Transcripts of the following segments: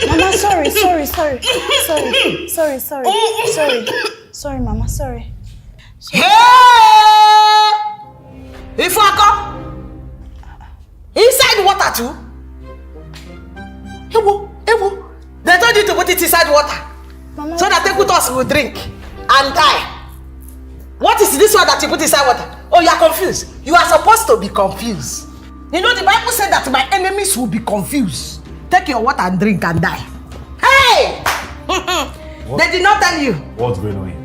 Mama, sorry, Mama, sorry. Hey! If I come inside water too. Ewo. They told you to put it inside water. Mama, so that they put us will drink and die. What is this one that you put inside water? Oh, you are confused. You are supposed to be confused. You know the Bible said that my enemies will be confused. Take your water and drink and die. Hey! They did not tell you. What's going on here?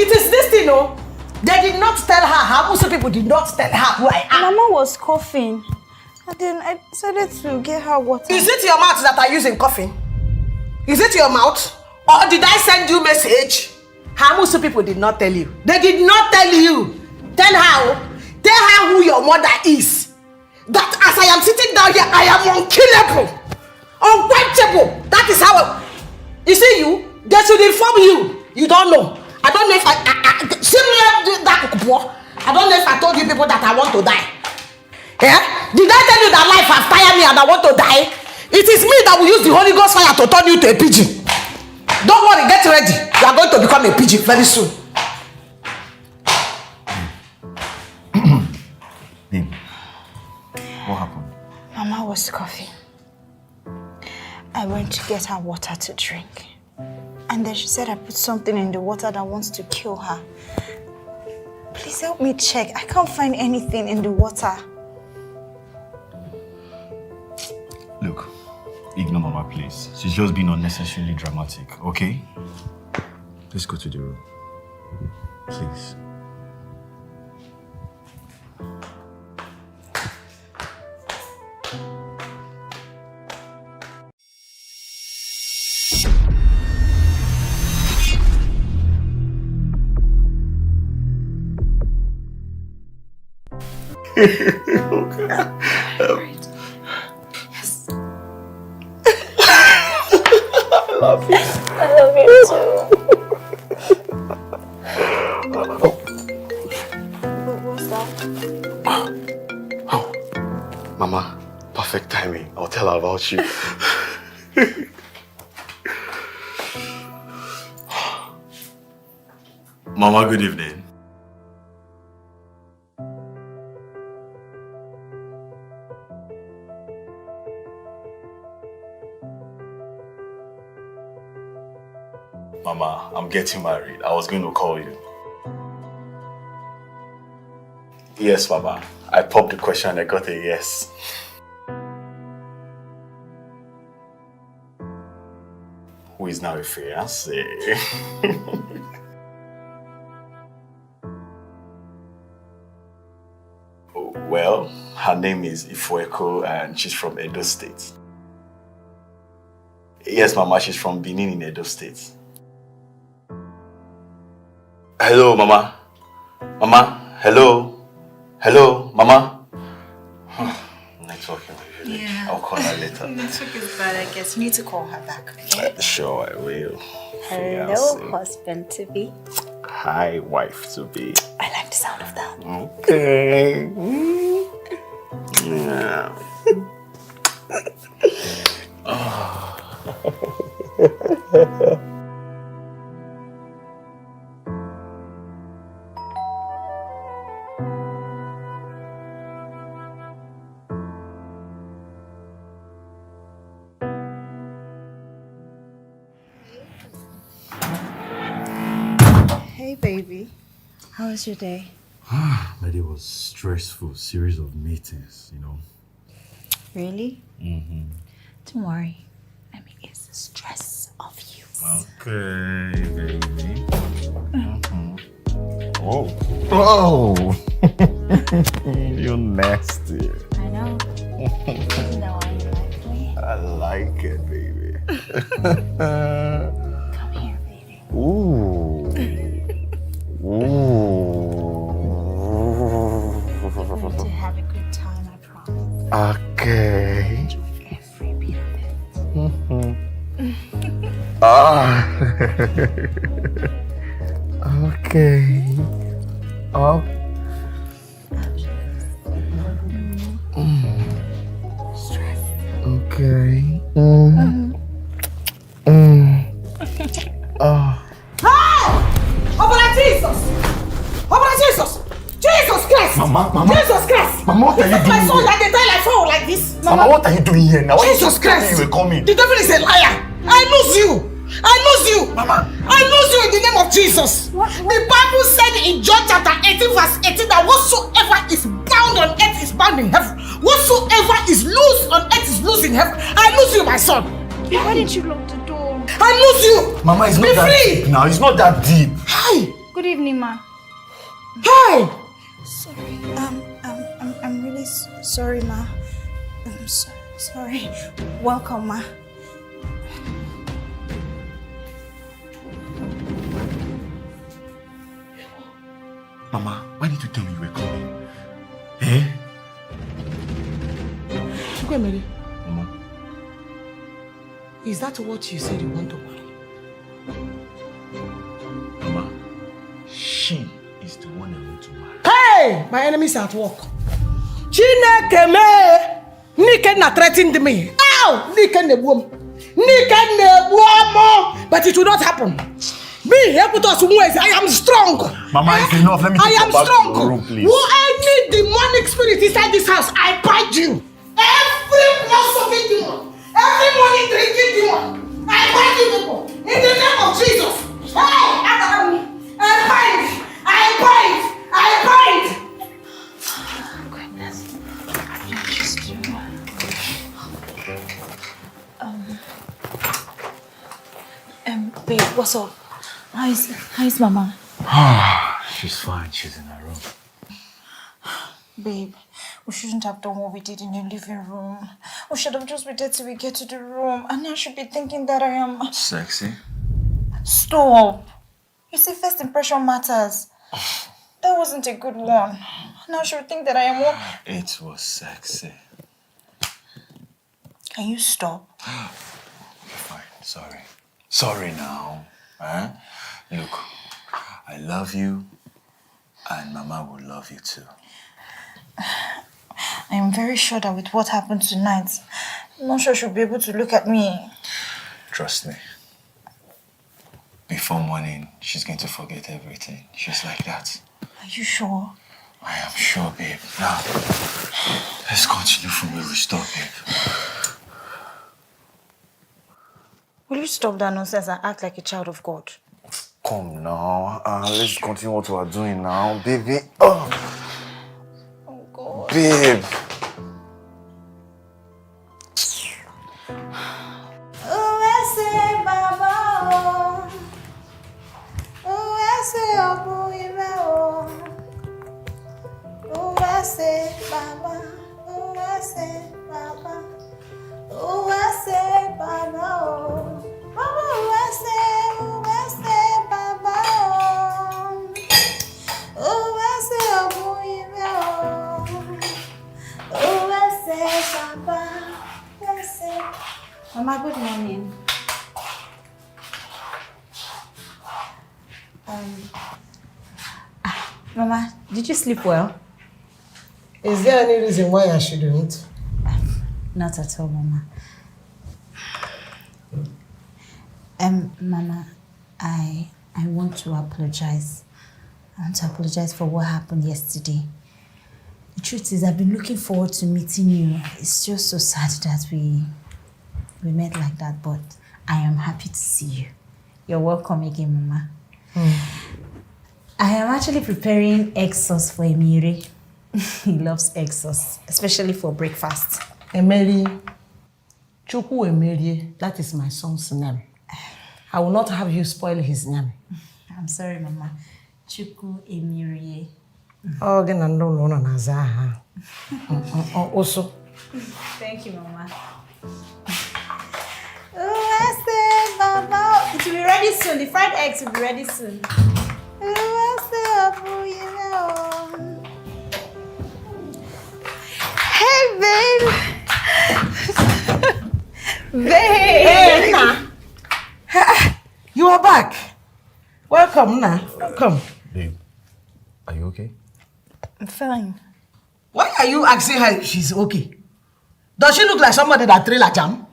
It is this thing, no? They did not tell her. How most people did not tell her who I am. Mama was coughing. And then I decided to get her water. Is it your mouth that are using coughing? Is it your mouth? Or did I send you message? How most people did not tell you. They did not tell you. Tell her who your mother is. That as I am sitting down here, I am unkillable. Unquenchable. That is how. You see you? They should inform you. You don't know. I don't know if I don't know if I told you people that I want to die. Yeah? Did I tell you that life has tired me and I want to die? It is me that will use the Holy Ghost fire to turn you to a pigeon. Don't worry, get ready. You are going to become a pigeon very soon. Babe, what happened? Mama was coughing. I went to get her water to drink. And then she said I put something in the water that wants to kill her. Please help me check. I can't find anything in the water. Look, ignore Mama, please. She's just being unnecessarily dramatic, okay? Let's go to the room. Please. Okay. Right. Yes. I love you. I love you too. What's that? Oh, Mama, perfect timing. I'll tell her about you. Mama, good evening. Mama, I'm getting married. I was going to call you. Yes, Mama. I popped the question and I got a yes. Who is now a fiancé? Well, her name is Ifueko and she's from Edo State. Yes, Mama, she's from Benin in Edo State. Hello, Mama. Mama, hello. Hello, Mama. Networking usually. Yeah. I'll call her later. Network is bad, I guess. You need to call her back, okay? Sure, I will. Hello, husband to be. Hi, wife to be. I like the sound of that. Okay. Yeah. Hey, baby. How was your day? My day was stressful. Series of meetings, you know. Really? Mm-hmm. Don't worry. Let me ease the stress of you. Okay, baby. Mm-hmm. Oh. Oh. You're nasty. I know. You know why you like me. I like it, baby. Come here, baby. Ooh. Ooh. We're going to have a good time, I promise. Okay. Enjoy every bit of it. Mm-hmm. Ah. Okay. Oh. Stress. Okay. Mm. Mama. Jesus Christ! Mama, what are you doing my son here? like they tie like fowl like this. Mama, what are you doing here now? Why Jesus Christ! you were coming? The devil is a liar. I lose you. I lose you. Mama. I lose you in the name of Jesus. What? The Bible said in John chapter 18 verse 18 that whatsoever is bound on earth is bound in heaven. Whatsoever is loose on earth is loose in heaven. I lose you, my son. Why didn't you lock the door? I lose you. Mama, it's not Be that free. deep now. It's not that deep. Hi. Good evening, ma. Hi. Sorry. I'm really sorry, ma. I'm sorry. Welcome, ma. Mama, why did you tell me you were coming? Eh? Chukwemere, Mama. is that what you said you want to marry? Mama, she is the one I want to marry. Hey! My enemies are at work. Chineke me! Nike na threatened me. Ow! Nike nebuom. But it will not happen. Me, help us ways. I am strong. Mama, it's enough. Let me take you back to your room, please. Any demonic spirit inside this house, I bind you. Every philosophy demon, every money drinking demon, I bind you people. In the name of Jesus. Hey, I bind. Goodness. Babe, what's up? How's Mama? She's fine. She's in her room. Babe, we shouldn't have done what we did in the living room. We should have just waited till we get to the room. And I should be thinking that I am... Sexy? Stop. You see, first impression matters. That wasn't a good one. Now I should think that I am one... It was sexy. Can you stop? Fine. Sorry. Sorry now. Huh? Look, I love you, and Mama will love you too. I am very sure that with what happened tonight, I'm not sure she'll be able to look at me. Trust me. Before morning, she's going to forget everything. She's like that. Are you sure? I am sure, babe. Now, let's continue from where we stopped, babe. Will you stop that nonsense and act like a child of God? Come now. Let's continue what we are doing now, baby. Oh, God. babe. Mama, good morning. Mama, did you sleep well? Is there any reason why I shouldn't? Not at all, Mama. Mama, I want to apologize. I want to apologize for what happened yesterday. The truth is, I've been looking forward to meeting you. It's just so sad that we met like that, but I am happy to see you. You're welcome again, Mama. I am actually preparing egg sauce for Emiri. He loves egg sauce, especially for breakfast. Emiri, Chukwu Emiri, that is my son's name. I will not have you spoil his name. I'm sorry, Mama. Chukwu Emiri. Oh, no, also. Thank you, Mama. It will be ready soon. The fried eggs will be ready soon. Hey, babe. Babe. Hey, Nna. You are back. Welcome, Nna. Welcome. Babe, are you okay? I'm fine. Why are you asking her if she's okay? Does she look like somebody that trail a jam?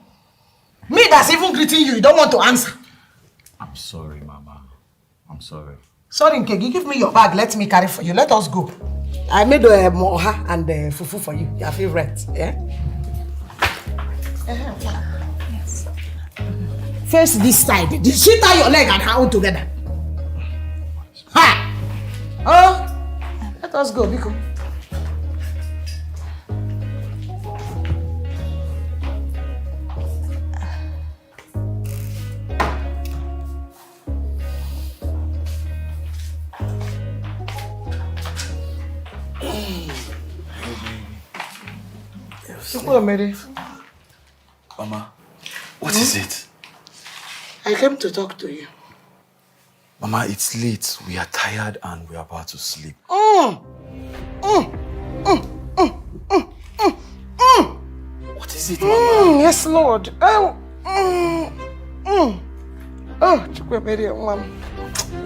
Me that's even greeting you, you don't want to answer. I'm sorry, Mama. I'm sorry. Sorry, Nkegi, give me your bag. Let me carry for you. Let us go. I made moha and fufu for you, your favorite. Yeah? Yes. Face this side. Did she tie your leg and her own together? Ha! Oh, let us go, Biko. Mama, what is it? I came to talk to you. Mama, it's late. We are tired and we are about to sleep. What Is it, Mama? Yes, Lord. Oh, Chukwemere, Mom.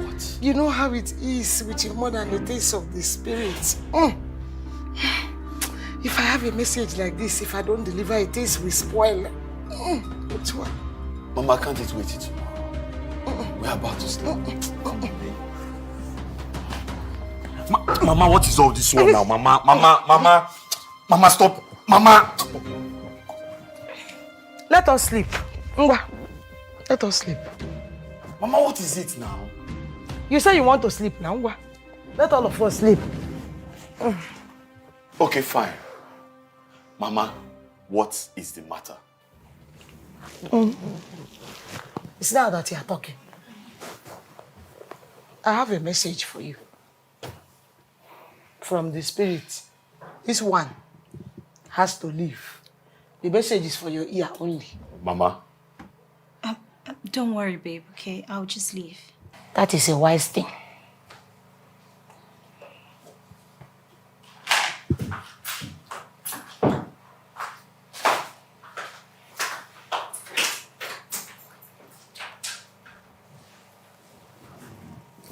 What? You know how it is with your mother and the taste of the spirit. If I have a message like this, if I don't deliver it, things will spoil. Which one? Mama, can't it wait till tomorrow? We're about to sleep. Come on, babe. Mama, what is all this one now? Mama, stop. Mama. Let us sleep. Ngwa. Let us sleep. Mama, what is it now? You say you want to sleep now. Ngwa. Let all of us sleep. Okay, fine. Mama, what is the matter? It's now that you are talking. I have a message for you. From the spirit. This one has to leave. The message is for your ear only. Mama. Don't worry, babe, okay? I'll just leave. That is a wise thing.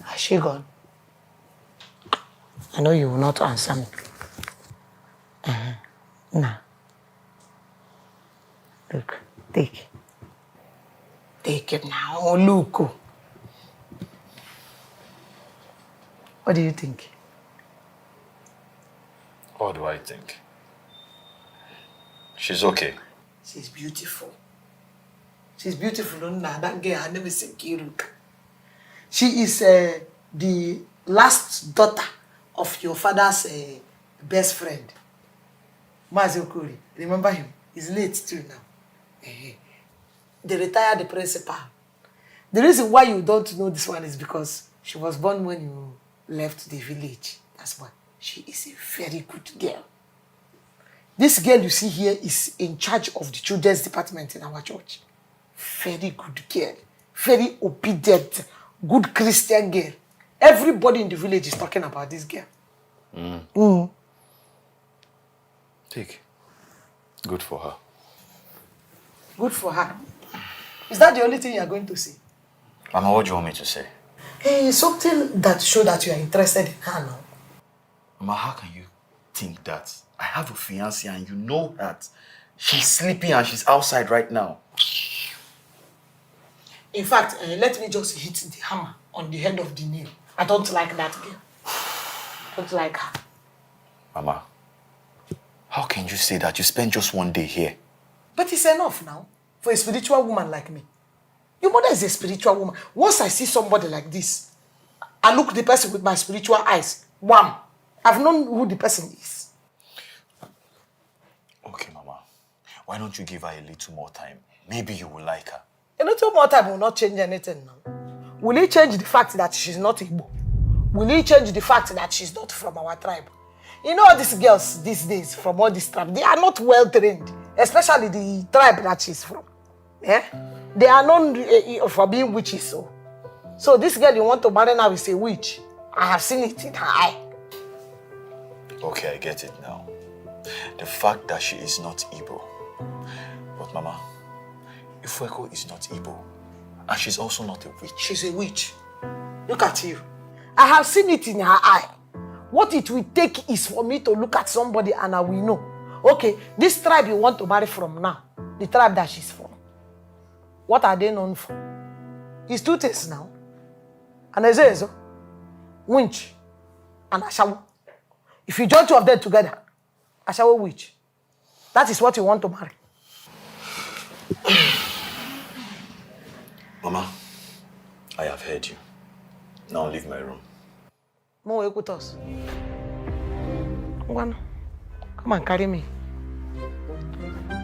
Has she gone? I know you will not answer me. Nah. Look, take. Take it now, look. What do you think? What do I think? She's okay. She's beautiful. She's beautiful. Nah, that girl, I never seen Kiruk. She is the last daughter of your father's best friend. Mazi Okori. Remember him? He's late too now. They retired the principal. The reason why you don't know this one is because she was born when you left the village. That's why. She is a very good girl. This girl you see here is in charge of the children's department in our church. Very good girl. Very obedient, good Christian girl. Everybody in the village is talking about this girl. Take. Good for her. Good for her. Is that the only thing you are going to say? Mama, what do you want me to say? Hey, something that shows that you are interested in her now. Mama, how can you think that? I have a fiancé and you know that. She's sleeping and she's outside right now. In fact, let me just hit the hammer on the head of the nail. I don't like that girl. I don't like her. Mama, how can you say that? You spent just one day here. But it's enough now for a spiritual woman like me. Your mother is a spiritual woman. Once I see somebody like this, I look the person with my spiritual eyes. Wham! I've known who the person is. Okay, Mama. Why don't you give her a little more time? Maybe you will like her. A little more time will not change anything now. Will it change the fact that she's not Igbo? Will it change the fact that she's not from our tribe? You know, all these girls these days from all these tribes, they are not well trained, especially the tribe that she's from. Yeah? They are known for being witches. So this girl you want to marry now is a witch. I have seen it in her eye. Okay, I get it now. The fact that she is not Igbo. But Mama, Ifueko is not Igbo. And she's also not a witch. She's a witch. Look at you. I have seen it in her eye. What it will take is for me to look at somebody and I will know. Okay, this tribe you want to marry from now, the tribe that she's from, what are they known for? It's two things now. And Ezezo, winch, and Ashawu. If you join two of them together, Ashawo witch. That is what you want to marry. Mama, I have heard you. Now leave my room. Mo Ekutos. Come and carry me.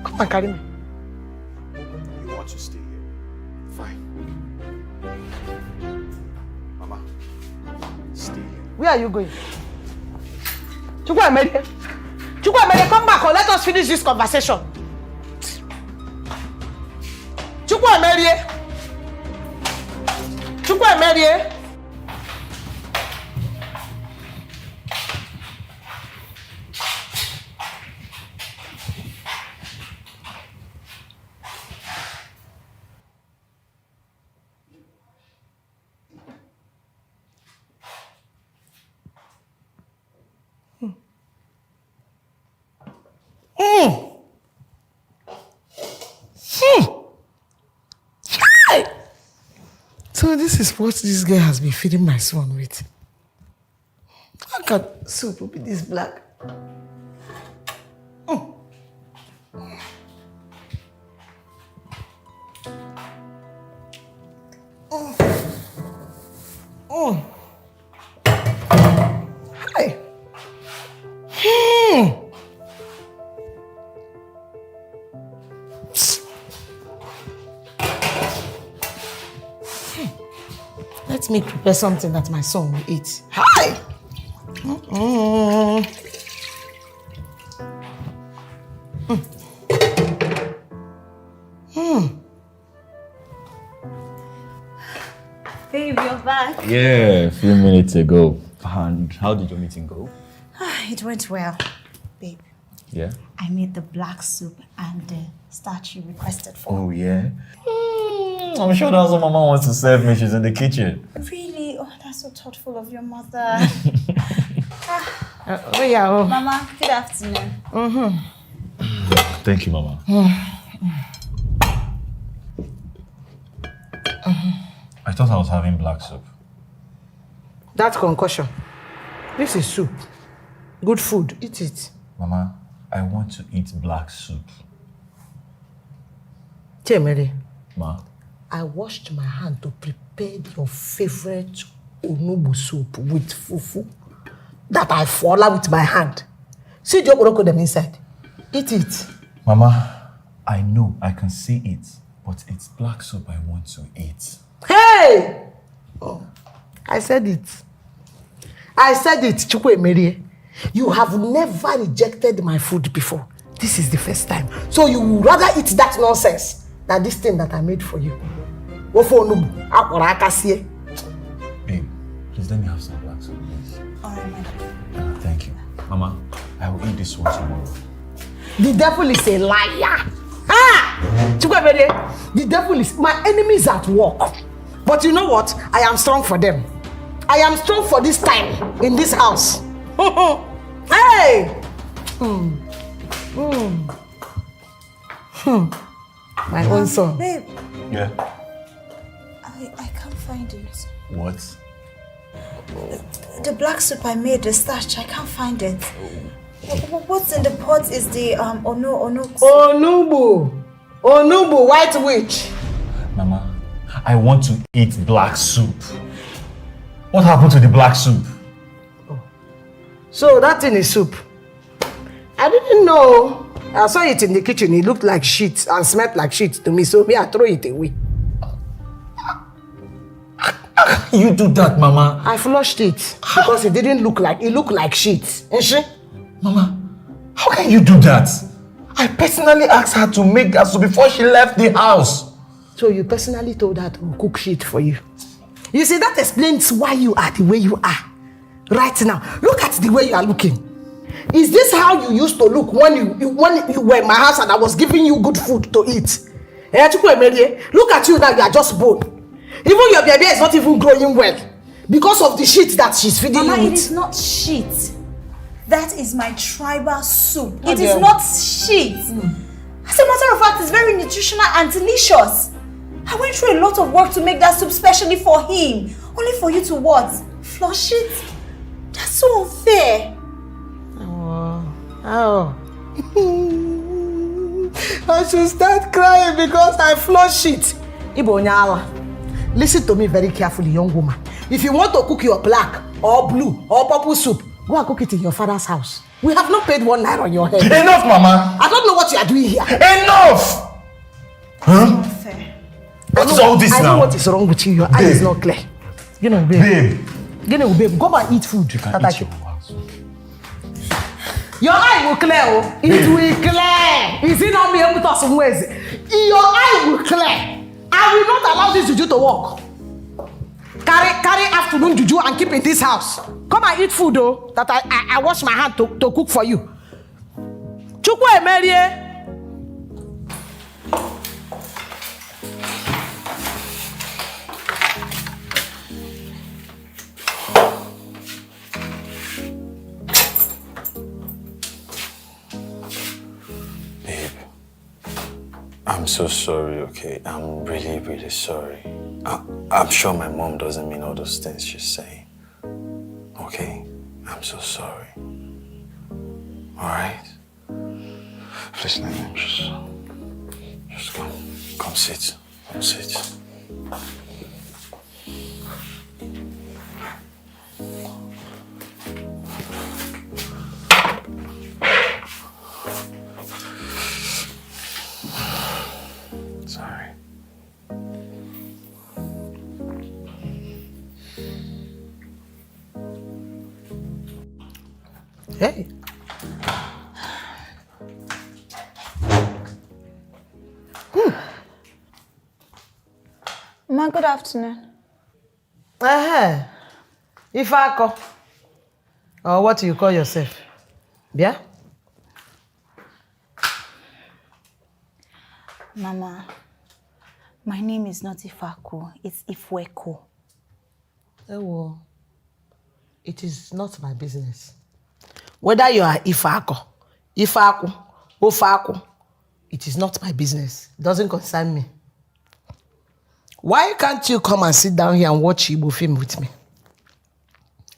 Come and carry me. You want to stay here? Fine. Mama, stay here. Where are you going? Chukwu, come back or let us finish this conversation. Chukwu, So this is what this girl has been feeding my son with. How can soup be this black? Hi. Let me prepare something that my son will eat. Hi! Babe, you're back. Yeah, a few minutes ago. And how did your meeting go? It went well, babe. Yeah? I made the black soup and the starch you requested for. Oh, yeah? I'm sure that's what Mama wants to serve me. She's in the kitchen. Really? Oh, that's so thoughtful of your mother. Mama, good afternoon. Thank you, Mama. I thought I was having black soup. That's concussion. This is soup. Good food. Eat it. Mama, I want to eat black soup. Chemere, Ma? I washed my hand to prepare your favorite onubu soup with fufu that I follow with my hand. See the oporoko them inside. Eat it. Mama, I know, I can see it, but it's black soup I want to eat. Hey! Oh, I said it. I said it, Chukwu Emerie. You have never rejected my food before. This is the first time. So you would rather eat that nonsense than this thing that I made for you. Babe, please let me have some black soup, please. All right, madam. Thank you. Mama, I will eat this one tomorrow. The devil is a liar. The devil is, my enemies at work. But you know what? I am strong for them. I am strong for this time in this house. Hey! My own son. Babe, Yeah? I can't find it. What? The black soup I made, the starch, I can't find it. What's in the pot is the Onubu, white witch. Mama, I want to eat black soup. What happened to the black soup? So that thing is soup. I didn't know. I saw it in the kitchen. It looked like shit and smelled like shit to me. So me, I throw it away. How can you do that, Mama? I flushed it because it didn't look like, it looked like shit. Mama, how can you do that? I personally asked her to make that soup before she left the house. So you personally told her to cook shit for you. You see, that explains why you are the way you are. Right now, look at the way you are looking. Is this how you used to look when you were in my house and I was giving you good food to eat? Look at you now, you are just bone. Even your baby is not even growing well because of the shit that she's feeding you with. It is not shit. That is my tribal soup. It is not shit. As a matter of fact, it's very nutritional and delicious. I went through a lot of work to make that soup specially for him. Only for you to what? Flush it? That's so unfair. Oh. I should start crying because I flush it. Ibo Nyala, listen to me very carefully, young woman. If you want to cook your black or blue or purple soup, go and cook it in your father's house. We have not paid 1 naira on your head. Enough, Mama. I don't know what you are doing here. Enough! Huh? What is all this now? I know what is wrong with you. Your eye is not clear. You know, babe. Babe. Go and eat food. You can eat your house. Your eye will clear. Oh. It will clear. Is it not me able to some ways? Your eye will clear. I will not allow this juju to work. Carry afternoon juju and keep in this house. Come and eat food though. That I wash my hand to cook for you. Chukwu Emerie. I'm so sorry, okay? I'm really, really sorry. I'm sure my mom doesn't mean all those things she's saying. Okay? I'm so sorry. Alright? Please let me just come. Come sit. Come sit. Sorry. Hey. Ma, good afternoon. Ifako. Or what do you call yourself? Yeah? Mama, my name is not Ifako, it's Ifweko. Oh, it is not my business. Whether you are Ifako, Ofako, it is not my business. It doesn't concern me. Why can't you come and sit down here and watch Igbo film with me?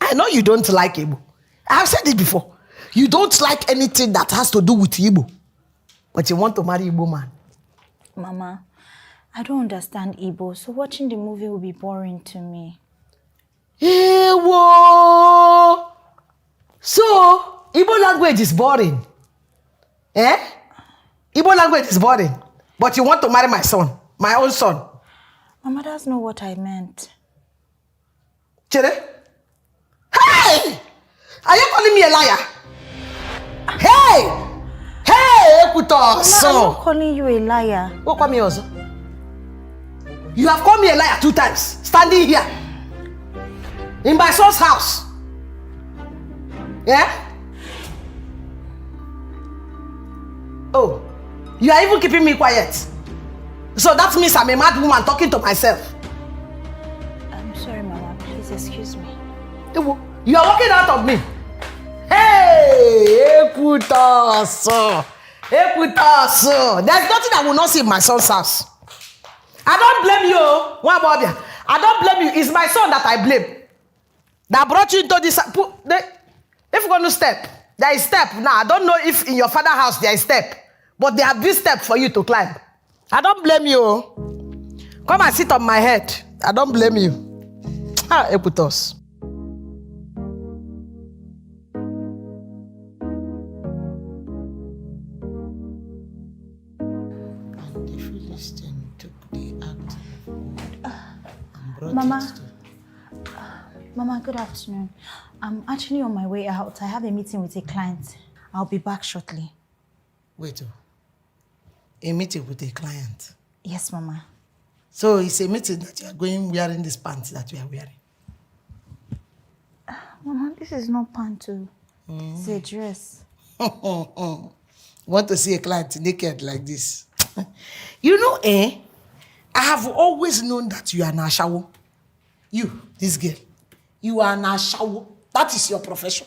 I know you don't like Igbo. I have said it before. You don't like anything that has to do with Igbo. But you want to marry Igbo man. Mama, I don't understand Igbo, so watching the movie will be boring to me. Ewo! So, Igbo language is boring. Eh? Igbo language is boring. But you want to marry my son, my own son. Mama, that's not what I meant. Chere? Hey! Are you calling me a liar? Hey! Hey, Ekuto! Mama, I'm not calling you a liar. Who call me also? You have called me a liar 2 times, standing here. In my son's house. Yeah? Oh, you are even keeping me quiet. So that means I'm a mad woman talking to myself. I'm sorry, Mama. Please excuse me. You are walking out of me. Hey, Ekuto! Ekuto! There's nothing I will not see in my son's house. I don't blame you, Wabobia. I don't blame you. It's my son that I blame. That brought you into this. If you're going to step, there is step. Now, I don't know if in your father's house there is step. But they have this step for you to climb. I don't blame you. Come and sit on my head. I don't blame you. Eputos. And the Philistine took the act and brought Mama. it to... Mama, good afternoon. I'm actually on my way out. I have a meeting with a client. I'll be back shortly. Wait. A meeting with a client? Yes, Mama. So it's a meeting that you are going wearing this pants that you are wearing? Mama, this is not panto. It's a dress. Want to see a client naked like this? You know, I have always known that you are an ashawo. You, this girl, you are an ashawo. That is your profession.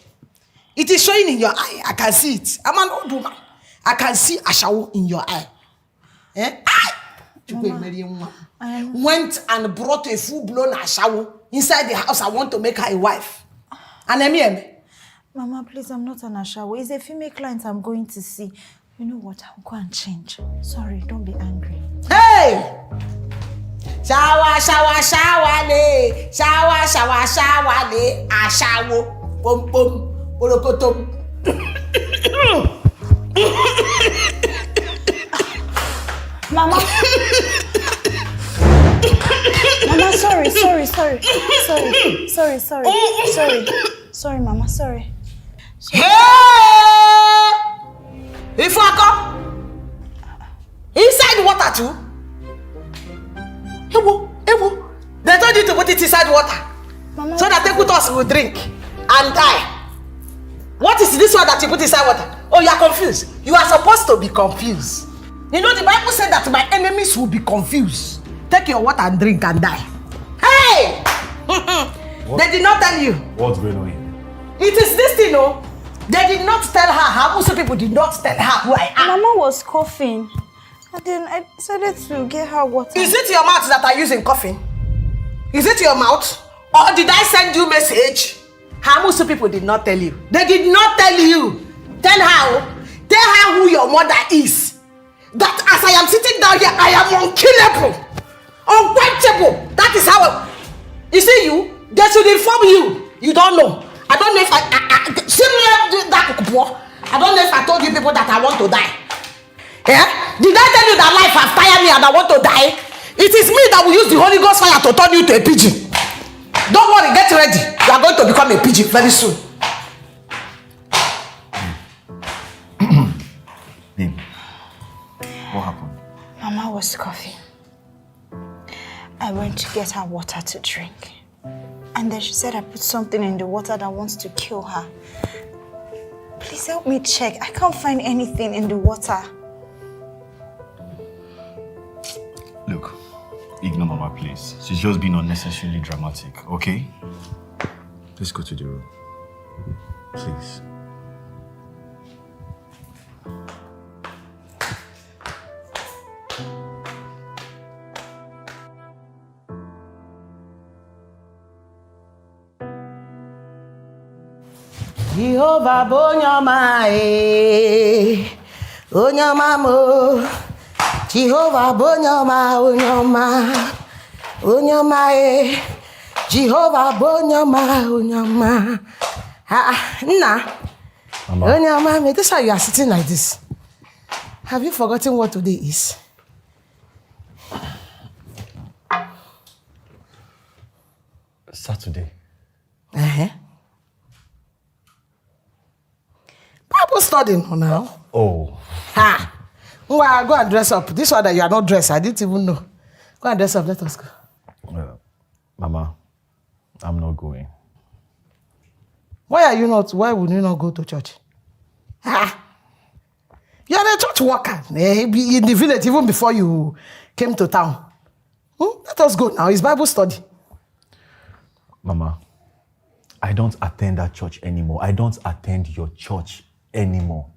It is showing in your eye. I can see it. I'm an old woman. I can see ashawo in your eye. Mama, went and brought a full-blown ashawo inside the house. I want to make her a wife. And Mama, please, I'm not an Ashawo. It's a female client I'm going to see. You know what? I'll go and change. Sorry, don't be angry. Hey! Shower, shower, shower, le. Shower, shower, shower, le. Ashawo. Pom pom. Polokotom. Mama. Mama, sorry. Sorry, Mama, sorry. Hey! If I come inside water too. Ewo. They told you to put it inside water. Mama, so that us will drink and die. What is this one that you put inside water? Oh, you are confused. You are supposed to be confused. You know, the Bible said that my enemies will be confused. Take your water and drink and die. Hey! They did not tell you. What's going on here? It is this thing, no? They did not tell her. How most people did not tell her who I am. Mama was coughing. And then I decided to get her water. Is it your mouth that are using coughing? Is it your mouth? Or did I send you message? How most people did not tell you. They did not tell you. Tell her who your mother is. That as I am sitting down here, I am unkillable. Unquenchable. That is how you see you. They should inform you. You don't know. I don't know if I don't know if I told you people that I want to die. Yeah? Did I tell you that life has tired me and I want to die? It is me that will use the Holy Ghost fire to turn you to a pigeon. Don't worry, get ready. You are going to become a pigeon very soon. Babe, what happened? Mama was coughing. I went to get her water to drink. And then she said I put something in the water that wants to kill her. Please help me check. I can't find anything in the water. Look, ignore Mama, please. She's just being unnecessarily dramatic, okay? Let's go to the room. Please. Jehovah Bonyama, Onyama mo. Jehovah Bonyama, Onyama, Jehovah Bonyama. Mama. Onyama, this is how you are sitting like this. Have you forgotten what today is? Saturday. Bible studying now. Oh. Ha! Well, go and dress up. This one that you are not dressed, I didn't even know. Go and dress up, let us go. Mama, I'm not going. Why are you not? Why would you not go to church? Ha! You are a church worker in the village even before you came to town. Let us go now. It's Bible study. Mama, I don't attend that church anymore. I don't attend your church anymore.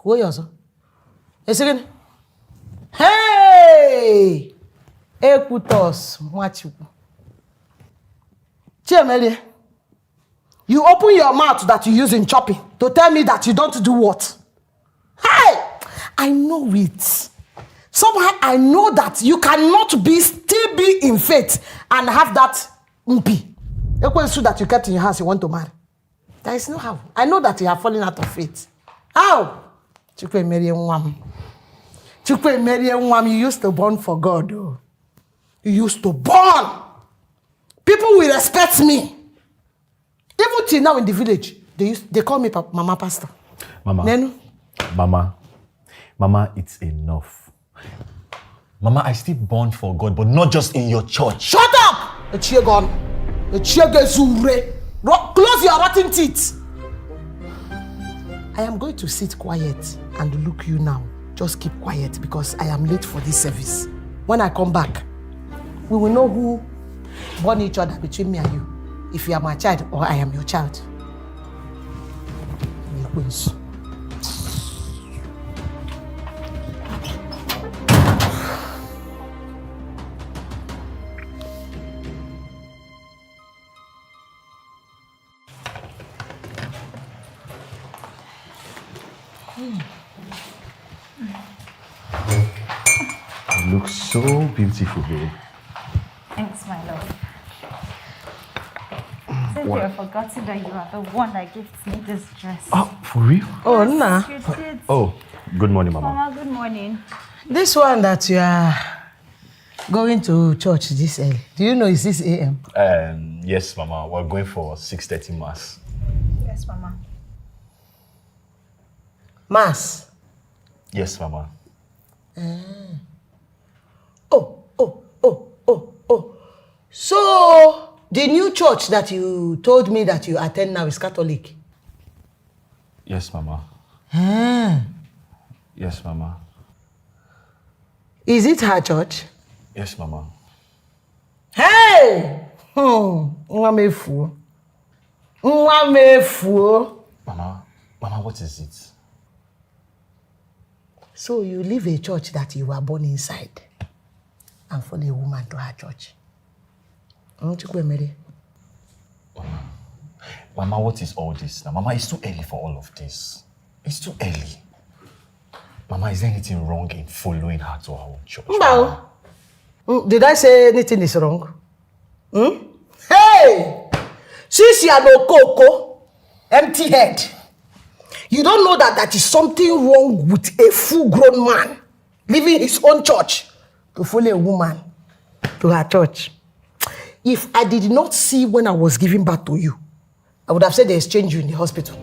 Who are you also? Again. Hey! Ekutos, Machuku. Chiemele, you open your mouth that you use in chopping to tell me that you don't do what? Hey! I know it. Somehow I know that you cannot still be in faith and have that mpi. Ekwensu that you kept in your house you want to marry. There is no how. I know that you have fallen out of faith. How? Chukwe Mary, you used to burn for God. Oh. You used to burn. People will respect me. Even till now in the village, they call me Mama Pastor. Mama. Nenu? Mama, it's enough. Mama, I still burn for God, but not just in your church. Shut up! Close your rotten teeth. I am going to sit quiet and look you now. Just keep quiet because I am late for this service. When I come back, we will know who born each other between me and you. If you are my child or I am your child. You look so beautiful, babe. Thanks, my love. Sandra, I've forgotten that you are the one that gifts me this dress. Oh, for real? Oh, nah. You did. Oh, good morning, Mama. Mama, good morning. This one that you are going to church this early, do you know it's 6 a.m.? Yes, Mama. We're going for 6:30 Mass. Yes, Mama. Mass? Yes, Mama. Oh. So, the new church that you told me that you attend now is Catholic? Yes, Mama. Yes, Mama. Is it her church? Yes, Mama. Hey! Nwa mefuo. Mama, what is it? So you leave a church that you were born inside and follow a woman to her church. Mama, what is all this now? Mama, it's too early for all of this. It's too early. Mama, is there anything wrong in following her to her own church? No. Did I say anything is wrong? Hey! Since you are no coco, empty head, you don't know that is something wrong with a full-grown man leaving his own church to follow a woman to her church. If I did not see when I was giving birth to you, I would have said they exchanged you in the hospital.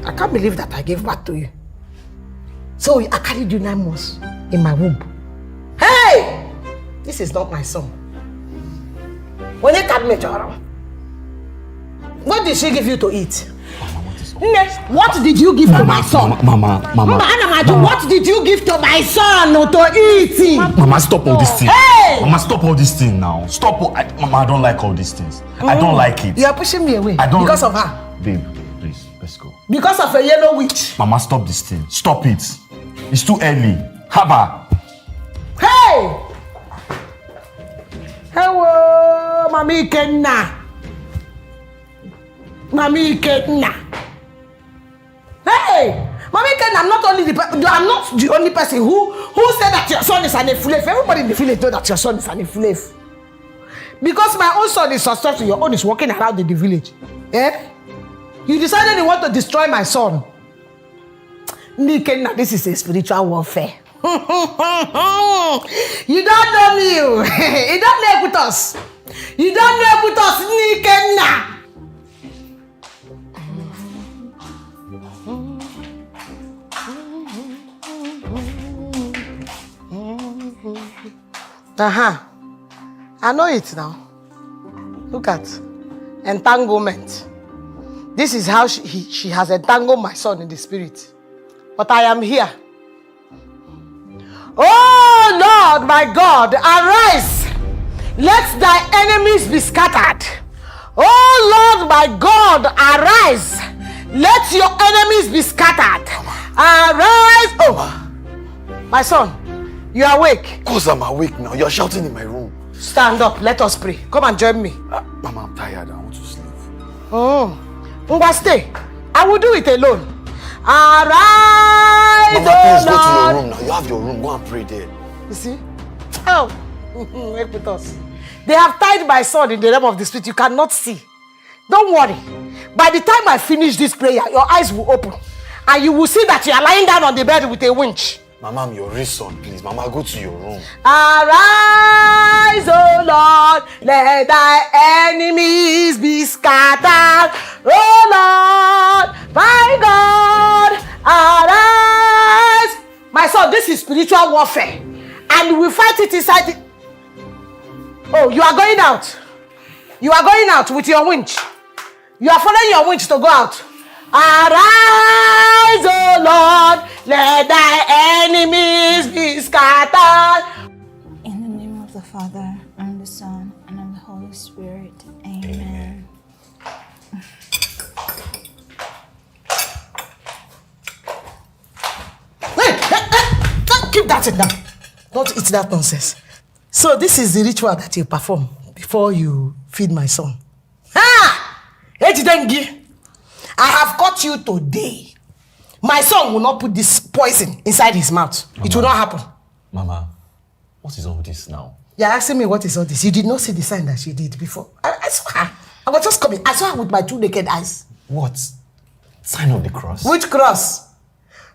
I can't believe that I gave birth to you. So I carried you 9 months in my womb. Hey! This is not my son. When you come me, what did she give you to eat? What did you give to my son? Mama. What did you give to my son to eat? Mama, stop all these things. Hey! Mama, stop all these things now. Stop. Mama, I don't like all these things. I don't like it. You are pushing me away because of her. Babe, please, let's go. Because of a yellow witch. Mama, stop this thing. Stop it. It's too early. Haba. Hey! Hello, Mami Kenna. Hey! Mami Kenna, you are not the only person who said that your son is an efulef. Everybody in the village knows that your son is an efulef. Because my own son is successful, your own is walking around in the village. Eh? You decided you want to destroy my son. Nikenna, this is a spiritual warfare. You don't know me. You don't know with us. You don't know with us, Nikenna. I know it now. Look at entanglement. This is how she has entangled my son in the spirit. But I am here. Oh Lord, my God, arise. Let thy enemies be scattered. Oh Lord, my God, arise. Let your enemies be scattered. Arise. Oh, my son, you are awake. Of course I'm awake now. You're shouting in my room. Stand up. Let us pray. Come and join me. Mama, I'm tired. I want to sleep. Ngwa, stay. I will do it alone. Arise, Mama, please go to your Lord. room now. You have your room. Go and pray there. You see? Oh, wait with us. They have tied my son in the realm of the spirit. You cannot see. Don't worry. By the time I finish this prayer, your eyes will open. And you will see that you are lying down on the bed with a winch. Mama, I'm your rich son, please. Mama, go to your room. Arise, O Lord, let thy enemies be scattered. O Lord, my God, arise. My son, this is spiritual warfare. And we fight it inside the... Oh, you are going out. You are going out with your winch. You are following your winch to go out. Arise, O Lord, let thy enemies be scattered. In the name of the Father, and the Son, and of the Holy Spirit. Amen. Hey, keep that in there. Don't eat that nonsense. So this is the ritual that you perform before you feed my son. I have caught you today. My son will not put this poison inside his mouth. Mama, it will not happen. Mama, what is all this now? You're asking me what is all this? You did not see the sign that she did before. I saw her. I was just coming. I saw her with my 2 naked eyes. What? Sign of the cross? Which cross?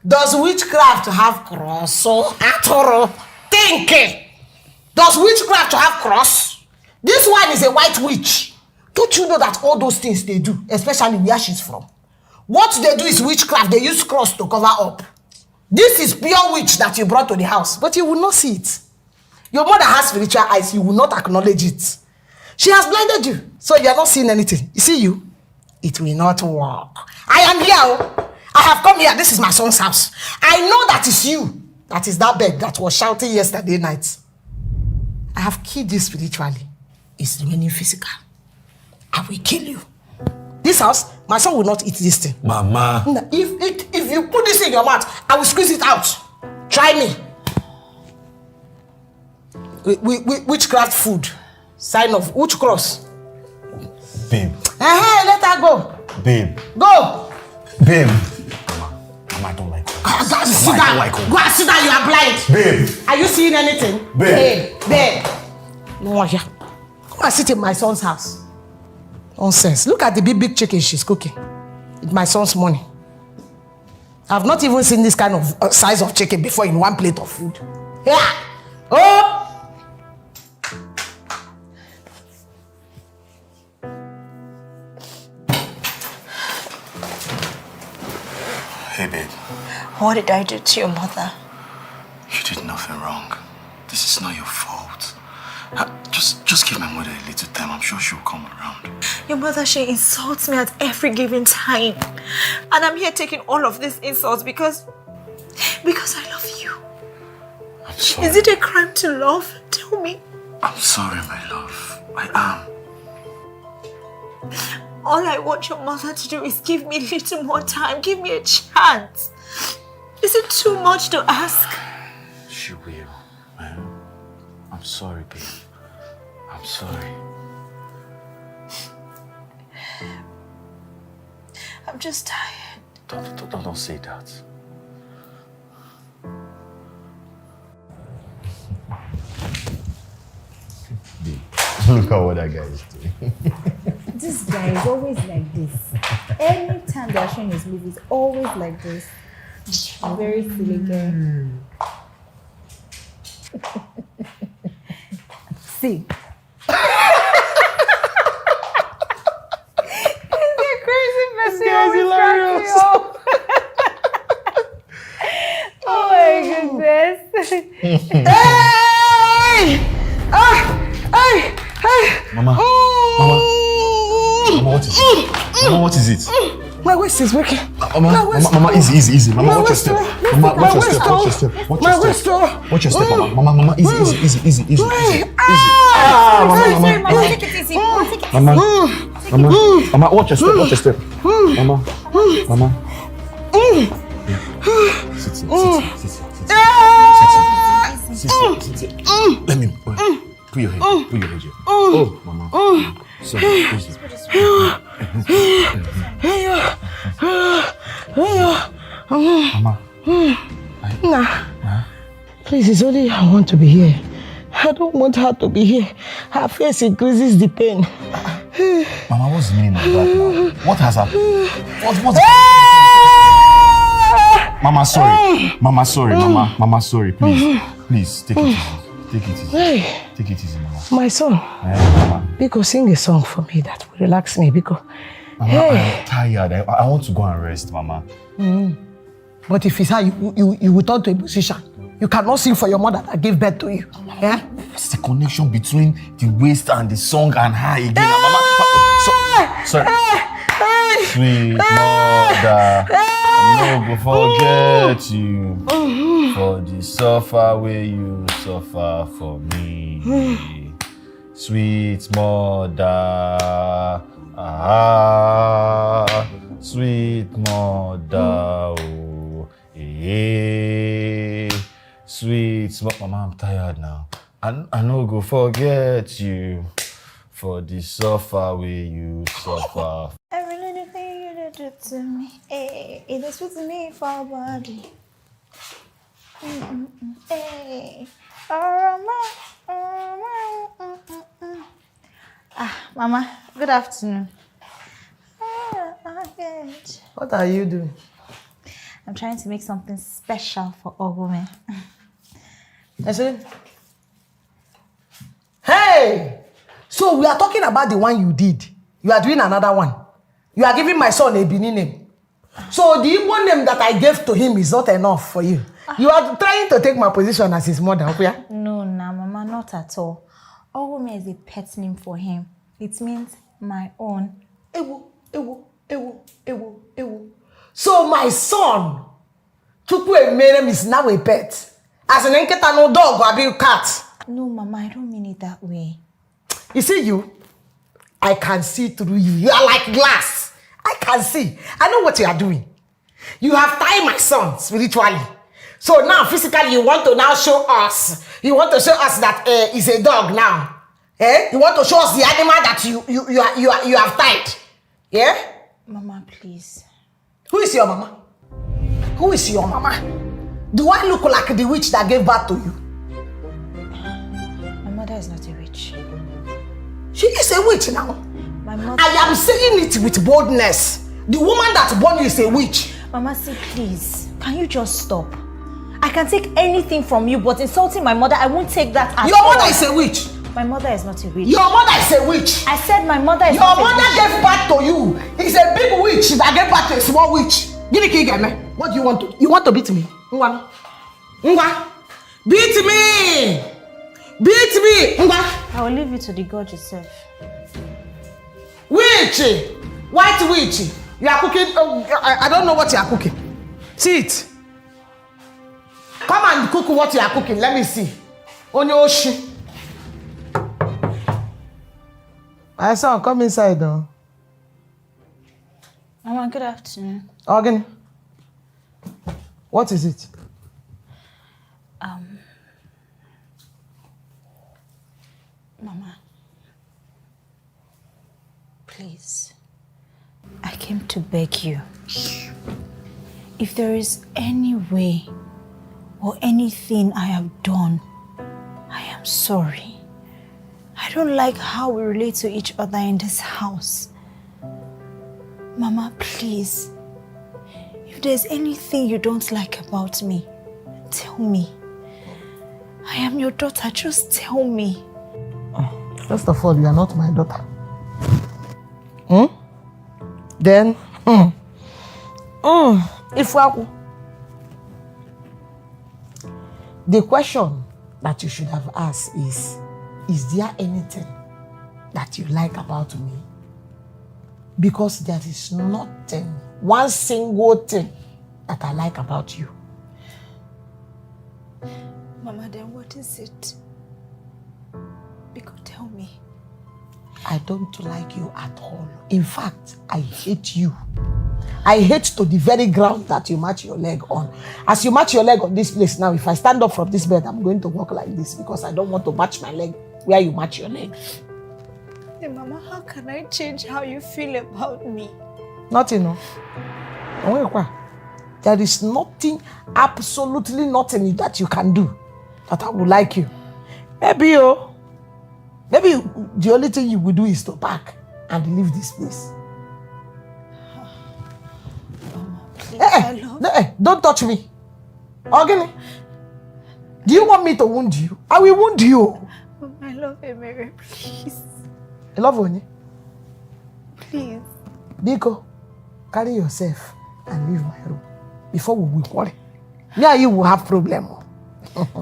Does witchcraft have cross? So, Atoro, think. Does witchcraft have cross? This one is a white witch. Don't you know that all those things they do, especially where she's from? What they do is witchcraft. They use cross to cover up. This is pure witch that you brought to the house, but you will not see it. Your mother has spiritual eyes. You will not acknowledge it. She has blinded you, so you are not seeing anything. You see you? It will not work. I am here. I have come here. This is my son's house. I know that is you. That is that bed that was shouting yesterday night. I have killed you spiritually. It's remaining physical. I will kill you. This house, my son will not eat this thing. Mama. If you put this in your mouth, I will squeeze it out. Try me. Witchcraft food. Sign of which cross? Babe. Let her go. Babe. Go. Babe. Mama, I don't like her. Go and sit down. Go and sit down. You are blind. Babe. Are you seeing anything? Babe. No one here. Go and sit in my son's house. Nonsense. Look at the big chicken she's cooking. With my son's money. I've not even seen this kind of size of chicken before in one plate of food. Yeah. Oh. Hey, babe. What did I do to your mother? You did nothing wrong. This is not your fault. Just give my mother a little time. I'm sure she'll come around. Your mother, she insults me at every given time. And I'm here taking all of these insults because I love you. I'm sorry. Is it a crime to love? Tell me. I'm sorry, my love. I am. All I want your mother to do is give me a little more time. Give me a chance. Is it too much to ask? She will. I'm sorry, babe. I'm sorry. I'm just tired. Don't say that. Look at what that guy is doing. This guy is always like this. Anytime they're showing his movies, always like this. Very silly girl. See. He's a crazy person. This guy's hilarious. Oh my goodness. Hey! Mama, what is it? Mama, what is it? My waist is working. Mama, easy. Mama, watch your step. Mama, watch your step. Watch your step, Mama. Mama, easy. Mama, take it easy. Mama, watch your step. Mama. Sit. Let me put your head here. Oh, Mama. Sorry, please. Mama. Nah. Please, it's only I want to be here. I don't want her to be here. Her face increases the pain. Mama, what's the meaning of that now? What has happened? What's Mama, sorry. Mama, sorry. Please, take it easy. Take it easy, Mama. My son. Mama. Biko, sing a song for me that will relax me, Biko. Mama, I'm tired. I want to go and rest, Mama. But if it's her, you will turn to a musician. You cannot sing for your mother that gave birth to you. Yeah? What's the connection between the waist and the song and her again? Mama, sorry. Sweet mother, I no go forget you for the suffer where you suffer for me. Sweet mother, sweet mother, oh, sweet Mama, I'm tired now. I no go forget you for the suffer where you suffer. I really think you did sweet to me. Hey, it is sweet to me for our body. Hey, Mama, good afternoon. Good. What are you doing? I'm trying to make something special for all women. I said, hey! So we are talking about the one you did. You are doing another one. You are giving my son a Benin name. So the Igbo name that I gave to him is not enough for you. You are trying to take my position as his mother, okay? No, Mama, not at all. Ogume is a pet name for him. It means my own. Ewo, ewo, ewo, ewo, ewo. So my son, Chukwu name is now a pet. As an enketa no dog or a cat. No, Mama, I don't mean it that way. You see you? I can see through you. You are like glass. I can see. I know what you are doing. You have tied my son spiritually. So now physically you want to now show us. You want to show us that he's a dog now. Eh? You want to show us the animal that you have tied. Yeah? Mama, please. Who is your mama? Who is your mama? Do I look like the witch that gave birth to you? My mother is not a witch. She is a witch now. My mother... I am saying it with boldness. The woman that born you is a witch. Mama, see, please. Can you just stop? I can take anything from you, but insulting my mother, I won't take that at all. Your mother is a witch. My mother is not a witch. Your mother is a witch. I said my mother is Your not a mother witch. gave birth to you. It's a big witch that gave birth to a small witch. Give me key again. What do you want to? You want to beat me? Ngwa. Ngwa. Beat me. Beat me. Ngwa. I will leave you to the God yourself. Witch. White witch. You are cooking. I don't know what you are cooking. See it. Come and cook what you are cooking. Let me see. On your ocean. My son, come inside now. Mama, good afternoon. Again. What is it? Mama, please, I came to beg you. If there is any way or anything I have done, I am sorry. I don't like how we relate to each other in this house. Mama, please, if there's anything you don't like about me, tell me. I am your daughter, just tell me. First of all, you are not my daughter. Then, the question that you should have asked is there anything that you like about me? Because there is nothing, one single thing that I like about you. Mama, then what is it? Because tell me. I don't like you at all. In fact, I hate you. I hate to the very ground that you match your leg on. As you match your leg on this place now, if I stand up from this bed, I'm going to walk like this because I don't want to match my leg where you match your leg. Hey, Mama, how can I change how you feel about me? Nothing, no. There is nothing, absolutely nothing that you can do that I would like you. Maybe the only thing you will do is to pack and leave this place. Mama, please, I love don't touch me. Okay? Do you want me to wound you? I will wound you. Mama, I love you, Mary, please. I love you. Please. Biko, carry yourself and leave my room before we will quarrel. Me and you will have problem.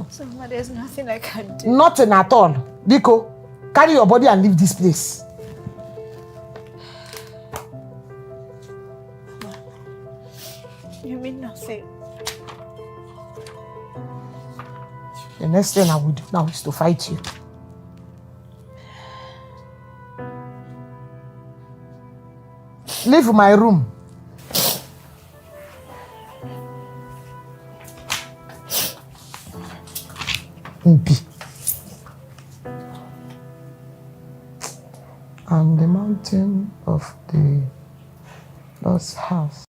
So, Mama, there's nothing I can do. Nothing at all. Biko, carry your body and leave this place. You mean nothing. The next thing I will do now is to fight you. Leave my room. On the mountain of the God's house.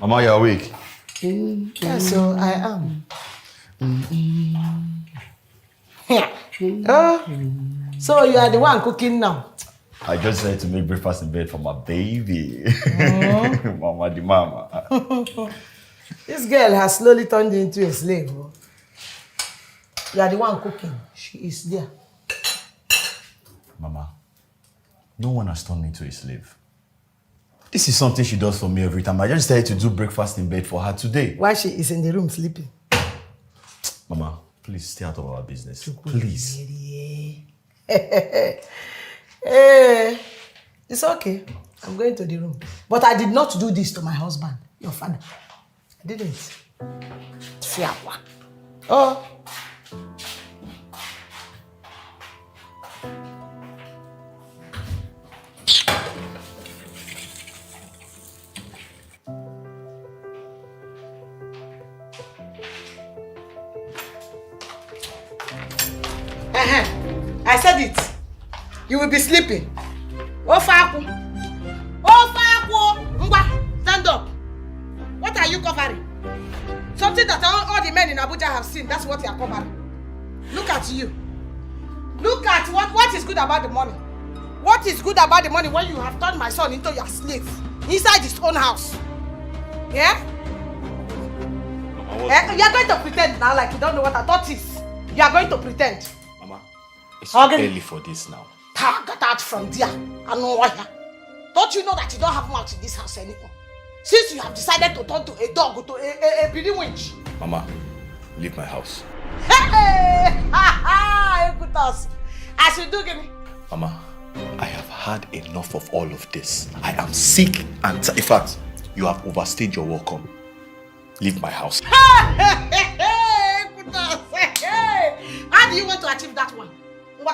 Mama, you're awake. Yeah, so I am. So you are the one cooking now? I just decided to make breakfast in bed for my baby. Mama, the mama. This girl has slowly turned into a slave. You are the one cooking. She is there. Mama, no one has turned me into a slave. This is something she does for me every time. I just decided to do breakfast in bed for her today. While she is in the room sleeping. Mama, please stay out of our business. Please. It's okay. I'm going to the room. But I did not do this to my husband, your father. I didn't. Fiancee. Oh. I said it. You will be sleeping. Ofaku. Ngwa, stand up. What are you covering? Something that all the men in Abuja have seen. That's what you are covering. Look at you. Look at what is good about the money. What is good about the money when you have turned my son into your slave inside his own house? Yeah? You are going to pretend now like you don't know what a thought is. You are going to pretend. It's early for this now. Get out from there. I know why. Don't you know that you don't have mouth in this house anymore? Since you have decided to turn to a dog, to a pretty winch. Mama, leave my house. Hey! Put us. I should do it. Mama, I have had enough of all of this. I am sick and in fact, you have overstayed your welcome. Leave my house. Put us. How do you want to achieve that one?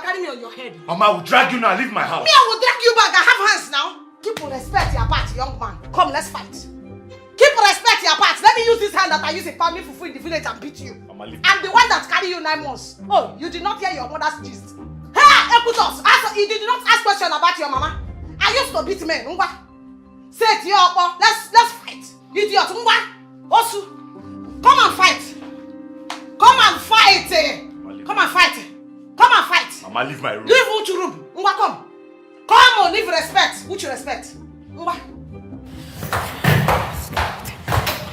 Carry me on your head. Mama, I will drag you now. Leave my house. Me, I will drag you back. I have hands now. Keep respect your part, young man. Come, let's fight. Keep respect your part. Let me use this hand that I use in family fufu in the village and beat you. Mama, leave I'm the one that carry you 9 months. Oh, you did not hear your mother's gist. Hey, Ekutos, you did not ask question about your mama. I used to beat men. Say it, let's fight. Idiot. Osu, come and fight. Come and fight. Come and fight. Come and fight. Mama, leave my room. Leave which room? Come. Come on, leave respect. Which respect? I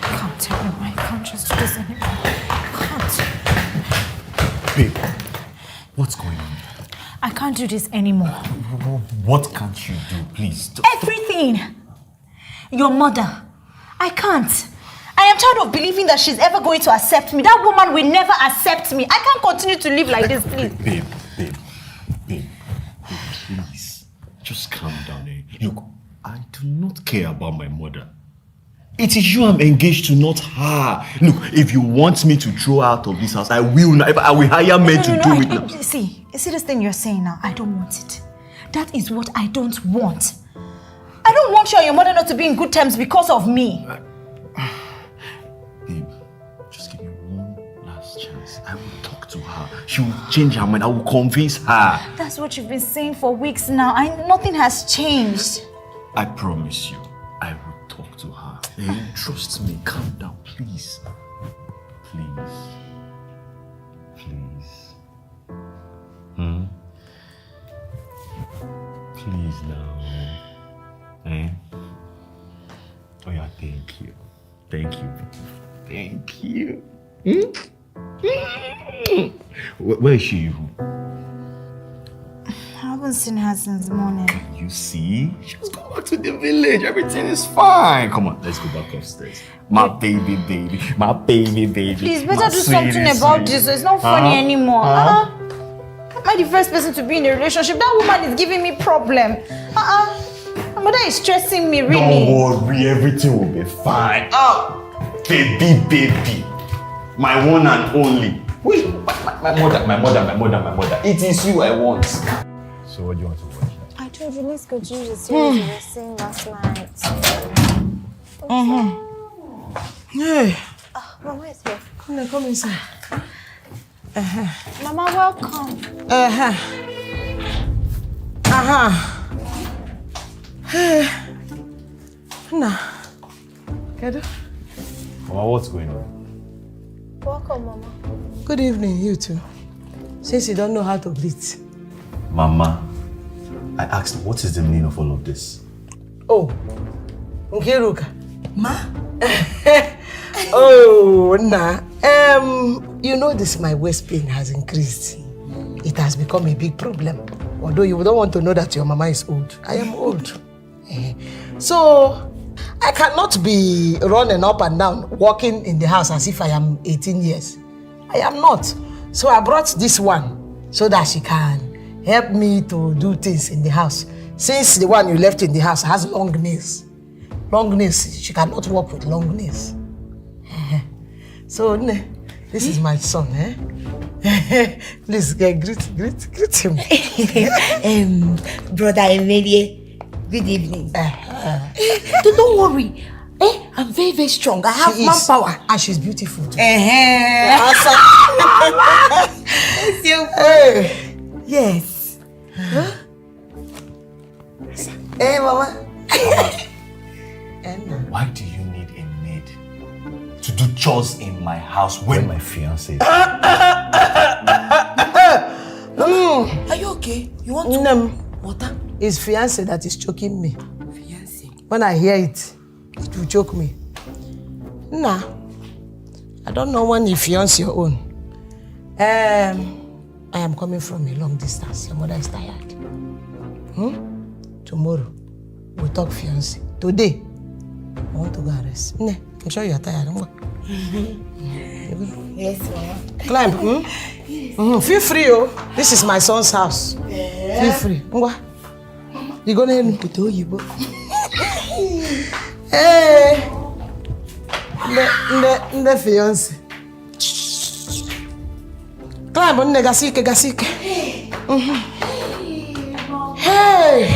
can't tell you. I can't just do this anymore. I can't. Babe, what's going on? I can't do this anymore. What can't you do, please? Everything. Your mother. I can't. I am tired of believing that she's ever going to accept me. That woman will never accept me. I can't continue to live like this, please. Babe, please. Just calm down, eh? Look, I do not care about my mother. It is you I'm engaged to, not her. Look, if you want me to throw her out of this house, I will not. I will hire men to do it now. See this thing you're saying now? I don't want it. That is what I don't want. I don't want you and your mother not to be in good terms because of me. Babe, just give me one last chance. I will talk to her. She will change her mind. I will convince her. That's what you've been saying for weeks now. Nothing has changed. I promise you, I will talk to her. Hey, trust me. Calm down, please. Please. Please now. Eh? Oh yeah, thank you. Where is she? I haven't seen her since morning. You see? She's gone back to the village. Everything is fine. Come on, let's go back upstairs. My baby. Please, better do something about this. It's not funny anymore. Am I the first person to be in a relationship? That woman is giving me problem. My mother is stressing me, really. Don't worry, everything will be fine. Baby. My one and only. Wait, my mother. It is you I want. So what do you want to watch? I told you, let's go to the series we were seeing last night. Hey. Mama is here. Come inside. Mama, welcome. Nah. Kedu? Mama, what's going on? Welcome, Mama. Good evening, you two. Since you don't know how to greet. Mama, I asked, what is the meaning of all of this? Oh, Nkiruka. Ma? Oh, nah. You know this, my waist pain has increased. It has become a big problem. Although you don't want to know that your mama is old. I am old. So, I cannot be running up and down, walking in the house as if I am 18 years. I am not. So I brought this one so that she can help me to do things in the house. Since the one you left in the house has long nails. Long nails, she cannot walk with long nails. So, this is my son, Please greet him. Brother Emilie, good evening. Don't worry. I'm very, very strong. I have manpower. And she's beautiful too. Yes. Hey, Mama. Why do you need a maid to do chores in my house when my fiancé is? Are you okay? You want to water? It's fiancé that is choking me. Fiancé. When I hear it, it will choke me. Nah, I don't know when you fiance your own. I am coming from a long distance. Your mother is tired. Tomorrow, we'll talk fiancé. Today, I want to go and rest. I'm sure you are tired. Yes, Mama. Climb. Feel free, oh. This is my son's house. Feel free. You gonna help me to you, Hey, the fiancé. Climb on the gasike. Hey,